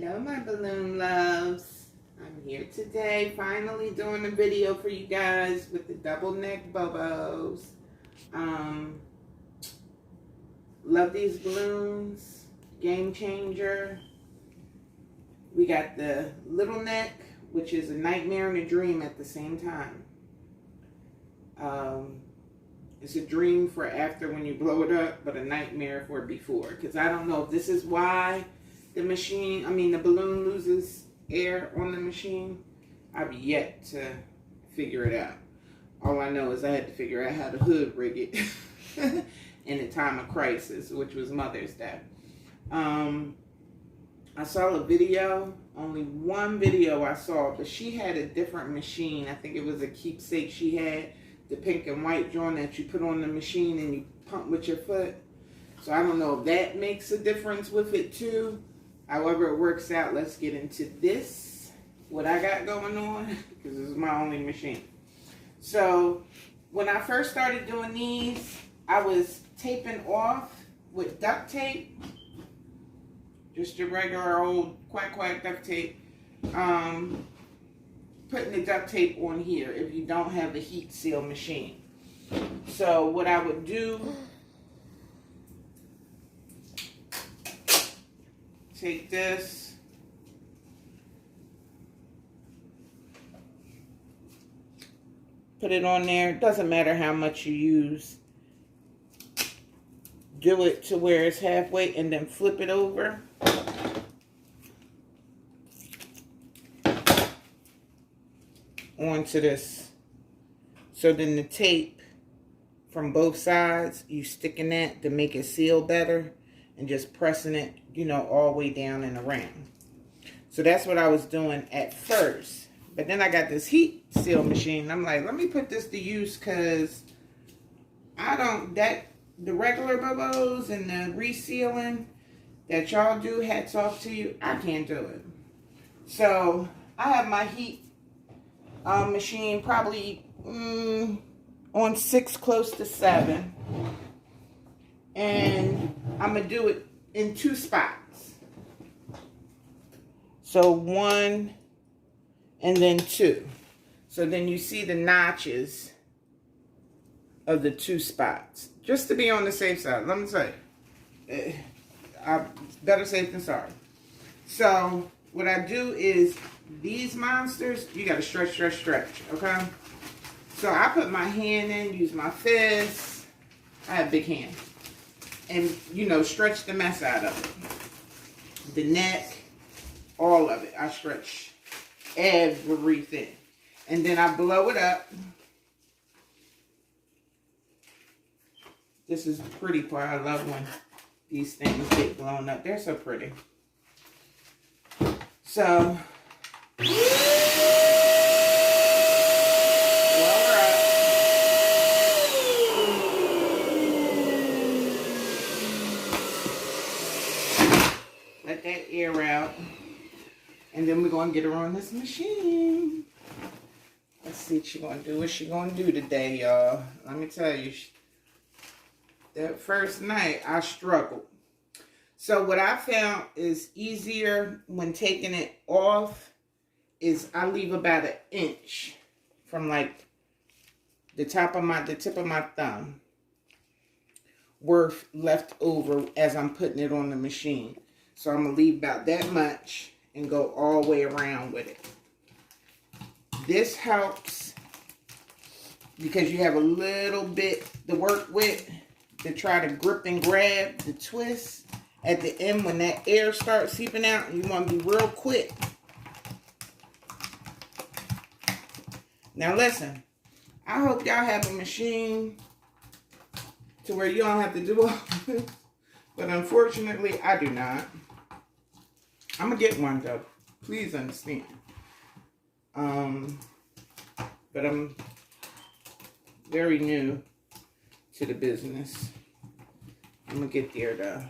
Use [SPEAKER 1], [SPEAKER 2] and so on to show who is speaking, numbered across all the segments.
[SPEAKER 1] Hello, my balloon loves. I'm here today, finally doing a video for you guys with the double neck bobos. Love these balloons. Game changer. We got the little neck, which is a nightmare and a dream at the same time. It's a dream for after when you blow it up, but a nightmare for before. Because I don't know if this is why the balloon loses air on the machine. I've yet to figure it out. All I know is I had to figure out how to hood rig it in a time of crisis, which was Mother's Day. I saw a video, only one video I saw, but she had a different machine. I think it was a keepsake she had, the pink and white joint that you put on the machine and you pump with your foot. So I don't know if that makes a difference with it too. However it works out, let's get into this, what I got going on, because this is my only machine. So when I first started doing these, I was taping off with duct tape, just your regular old quack duct tape. Putting the duct tape on here if you don't have a heat seal machine. So what I would do, take this, put it on there. It doesn't matter how much you use. Do it to where it's halfway and then flip it over. Onto this. So then the tape from both sides, you sticking that to make it seal better and just pressing it, you know, all the way down and around. So that's what I was doing at first. But then I got this heat seal machine. I'm like, let me put this to use because the regular bubbles and the resealing that y'all do, hats off to you, I can't do it. So I have my heat machine probably on 6, close to 7, and I'm gonna do it in 2 spots. So 1 and then 2. So then you see the notches of the 2 spots, just to be on the safe side. Let me say, better safe than sorry. So what I do is, these monsters, you got to stretch, okay? So I put my hand in, use my fist. I have big hands. And, you know, stretch the mess out of it. The neck, all of it. I stretch everything. And then I blow it up. This is the pretty part. I love when these things get blown up. They're so pretty. So let that air out, and then we're going to get her on this machine. Let's see what she's going to do. What she going to do today, y'all? Let me tell you, that first night I struggled. So what I found is easier when taking it off is I leave about 1 inch from like the tip of my thumb worth left over as I'm putting it on the machine. So I'm going to leave about that much and go all the way around with it. This helps because you have a little bit to work with to try to grip and grab the twist. At the end, when that air starts seeping out, you want to be real quick. Now listen, I hope y'all have a machine to where you don't have to do all this. But unfortunately, I do not. I'm going to get one though. Please understand. But I'm very new to the business. I'm going to get there though.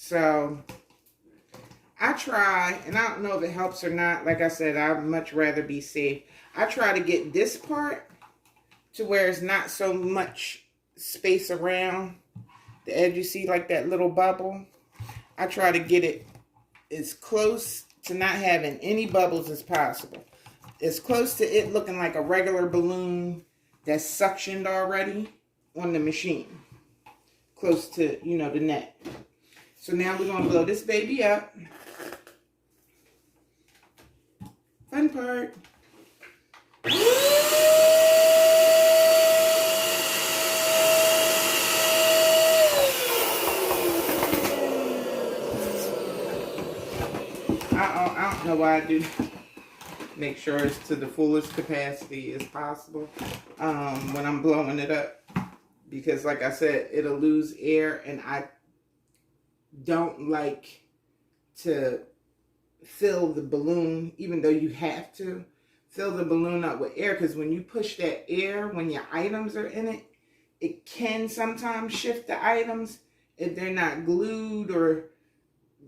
[SPEAKER 1] So I try, and I don't know if it helps or not. Like I said, I'd much rather be safe. I try to get this part to where it's not so much space around the edge. You see like that little bubble? I try to get it as close to not having any bubbles as possible. As close to it looking like a regular balloon that's suctioned already on the machine. Close to, you know, the neck. So now we're going to blow this baby up. Fun part. I don't know why I do. Make sure it's to the fullest capacity as possible when I'm blowing it up. Because like I said, it'll lose air, and I don't like to fill the balloon, even though you have to fill the balloon up with air, because when you push that air, when your items are in it, it can sometimes shift the items if they're not glued or,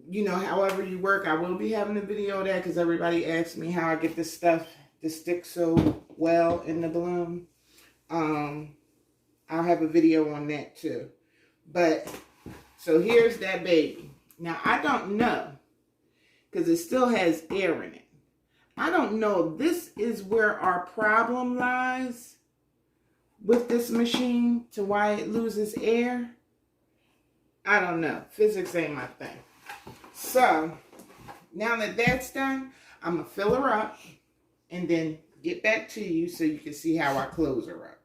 [SPEAKER 1] you know, however you work. I will be having a video of that because everybody asks me how I get this stuff to stick so well in the balloon. I'll have a video on that too. But, so here's that baby. Now, I don't know, because it still has air in it. I don't know if this is where our problem lies with this machine to why it loses air. I don't know. Physics ain't my thing. So, now that that's done, I'm going to fill her up and then get back to you so you can see how I close her up.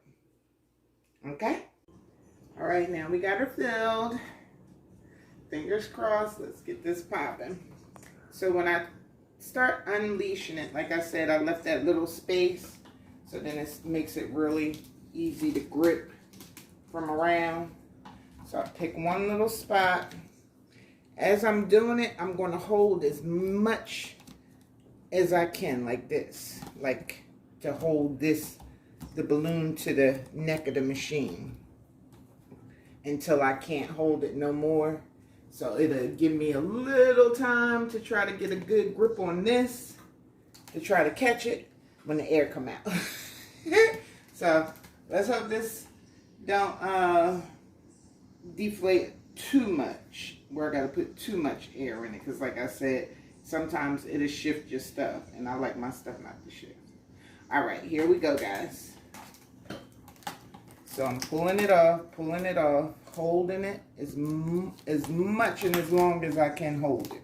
[SPEAKER 1] Okay? All right, now we got her filled. Fingers crossed. Let's get this popping. So when I start unleashing it, like I said, I left that little space so then it makes it really easy to grip from around. So I pick one little spot. As I'm doing it, I'm going to hold as much as I can, like this, like to hold this, the balloon, to the neck of the machine until I can't hold it no more. So it'll give me a little time to try to get a good grip on this, to try to catch it when the air come out. So let's hope this don't deflate too much, where I gotta put too much air in it, because like I said, sometimes it'll shift your stuff, and I like my stuff not to shift. All right, here we go, guys. So I'm pulling it off, holding it as much and as long as I can hold it.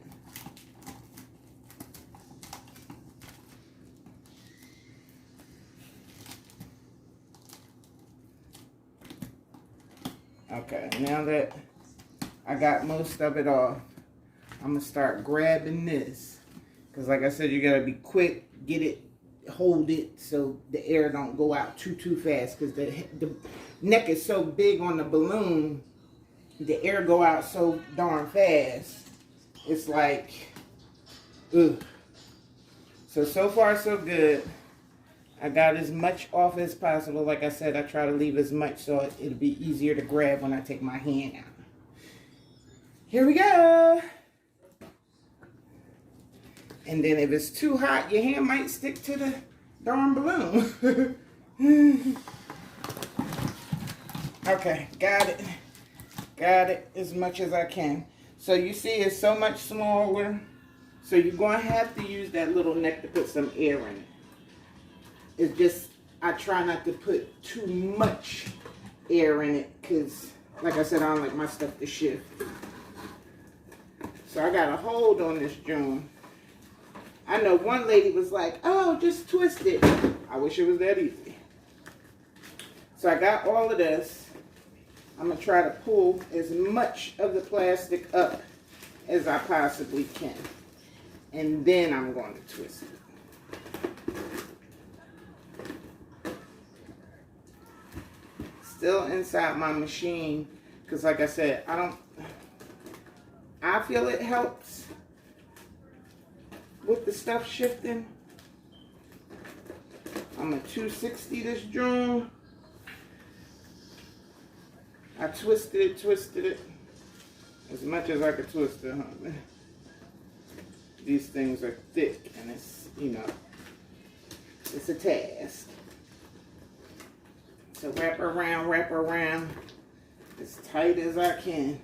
[SPEAKER 1] Okay, now that I got most of it off, I'm gonna start grabbing this, because like I said, you gotta be quick, get it, hold it so the air don't go out too fast, because the neck is so big on the balloon, the air go out so darn fast. It's like, ugh. So far so good. I got as much off as possible. Like I said, I try to leave as much so it'll be easier to grab when I take my hand out. Here we go. And then if it's too hot, your hand might stick to the darn balloon. Okay, got it. Got it as much as I can. So you see it's so much smaller. So you're going to have to use that little neck to put some air in it. It's just, I try not to put too much air in it, because like I said, I don't like my stuff to shift. So I got a hold on this joint. I know one lady was like, oh, just twist it. I wish it was that easy. So I got all of this. I'm going to try to pull as much of the plastic up as I possibly can. And then I'm going to twist it. Still inside my machine, because like I said, I feel it helps with the stuff shifting. I'm at 260 this joint. I twisted it as much as I could twist it, honey. These things are thick, and it's, you know, it's a task. So wrap around as tight as I can.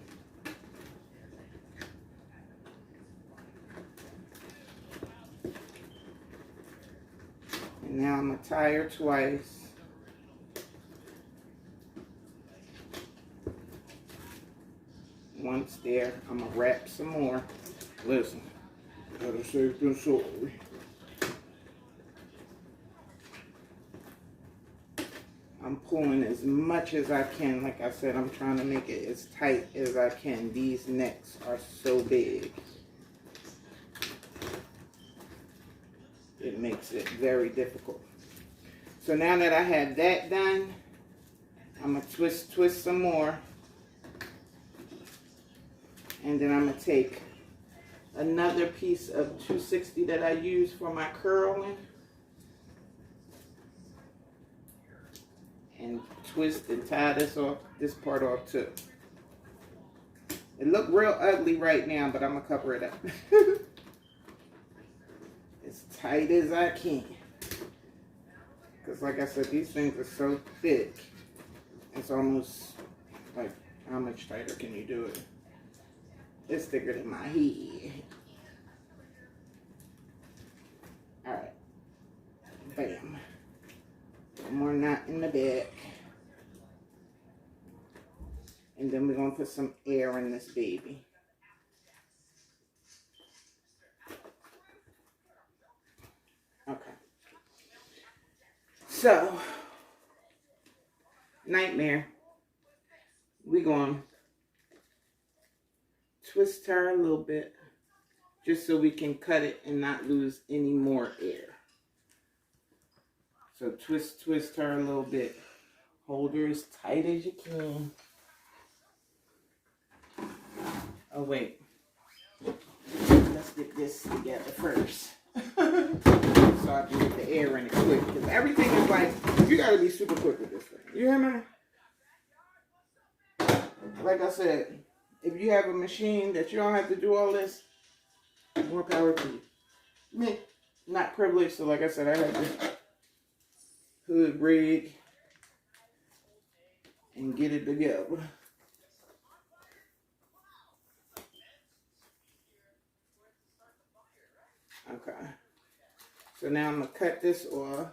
[SPEAKER 1] now I'm going to tie her twice. Once there, I'm going to wrap some more. Listen, gotta save been sorry. I'm pulling as much as I can. Like I said, I'm trying to make it as tight as I can. These necks are so big. It makes it very difficult. So now that I have that done, I'm going to twist some more. And then I'm going to take another piece of 260 that I use for my curling. And twist and tie this part off too. It look real ugly right now, but I'm going to cover it up. As tight as I can. Because like I said, these things are so thick. It's almost like, how much tighter can you do it? It's thicker than my head. Alright. Bam. One more knot in the back. And then we're going to put some air in this baby. Okay. So, Nightmare. We're going to twist her a little bit. Just so we can cut it and not lose any more air. So twist her a little bit. Hold her as tight as you can. Oh wait. Let's get this together first. So I can get the air in it quick. Because everything is like, you gotta be super quick with this thing. You hear me? Like I said, if you have a machine that you don't have to do all this, more power to you. Me, not privileged, so like I said, I have this hood rig and get it together. Okay. So now I'm going to cut this off.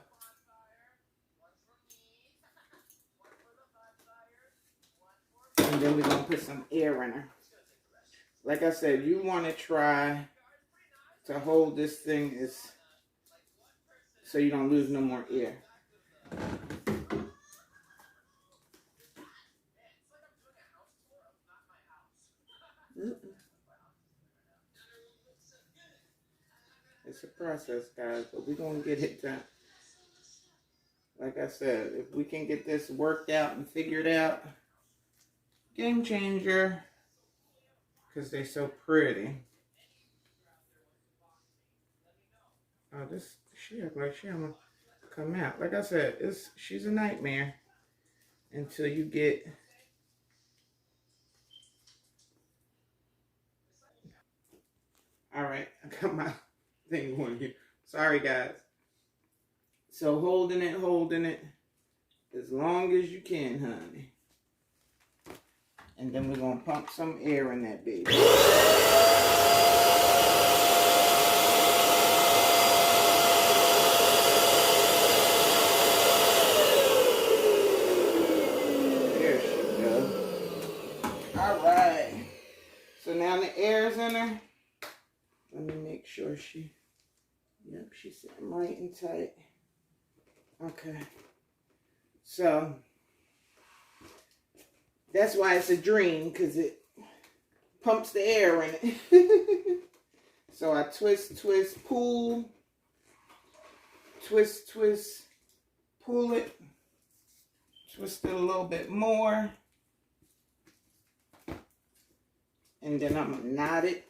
[SPEAKER 1] And then we're going to put some air in her. Like I said, you want to try to hold this thing so you don't lose no more air. It's a process, guys, but we're going to get it done. Like I said, if we can get this worked out and figured out, game changer, because they're so pretty. Oh, she act like she gonna come out. Like I said, she's a nightmare until you get. All right, I got my thing going here. Sorry, guys. So holding it as long as you can, honey. And then we're gonna pump some air in that baby. There she goes. All right. So now the air's in her. Let me make sure she's sitting right and tight. Okay. So that's why it's a dream, because it pumps the air in it. So I twist, pull. Twist, pull it. Twist it a little bit more. And then I'm going to knot it.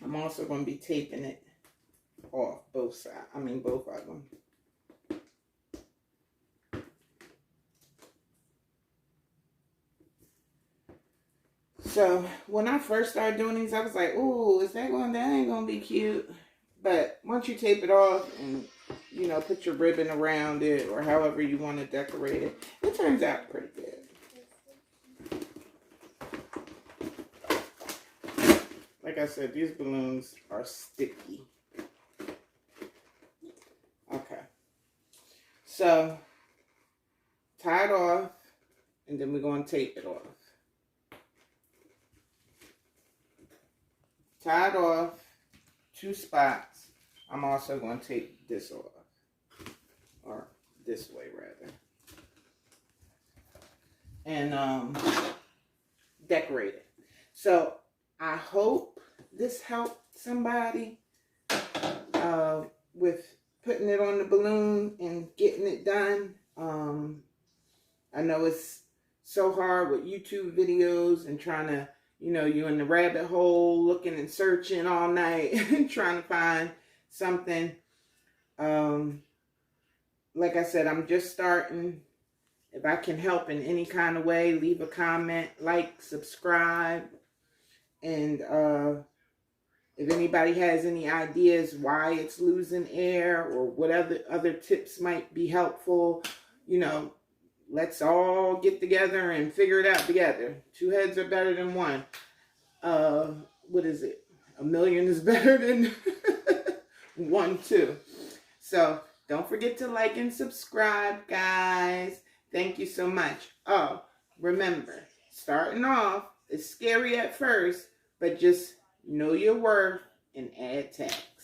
[SPEAKER 1] I'm also going to be taping it off both sides. Both of them. So when I first started doing these, I was like, "Ooh, that ain't gonna be cute." But once you tape it off and put your ribbon around it or however you want to decorate it, it turns out pretty good. Like like I said, these balloons are sticky. Okay. So, tie it off, and then we're going to tape it off. Tie it off, 2 spots. I'm also going to tape this off. Or this way, rather. And decorate it. So, I hope this helped somebody with putting it on the balloon and getting it done. I know it's so hard with YouTube videos and trying to, you know, you're in the rabbit hole looking and searching all night trying to find something. Like I said, I'm just starting. If I can help in any kind of way, leave a comment, like, subscribe. And if anybody has any ideas why it's losing air or what other tips might be helpful, you know, let's all get together and figure it out together. 2 heads are better than one. What is it? A million is better than 1, 2. So don't forget to like and subscribe, guys. Thank you so much. Oh, remember, starting off is scary at first, but just know your worth and add tact.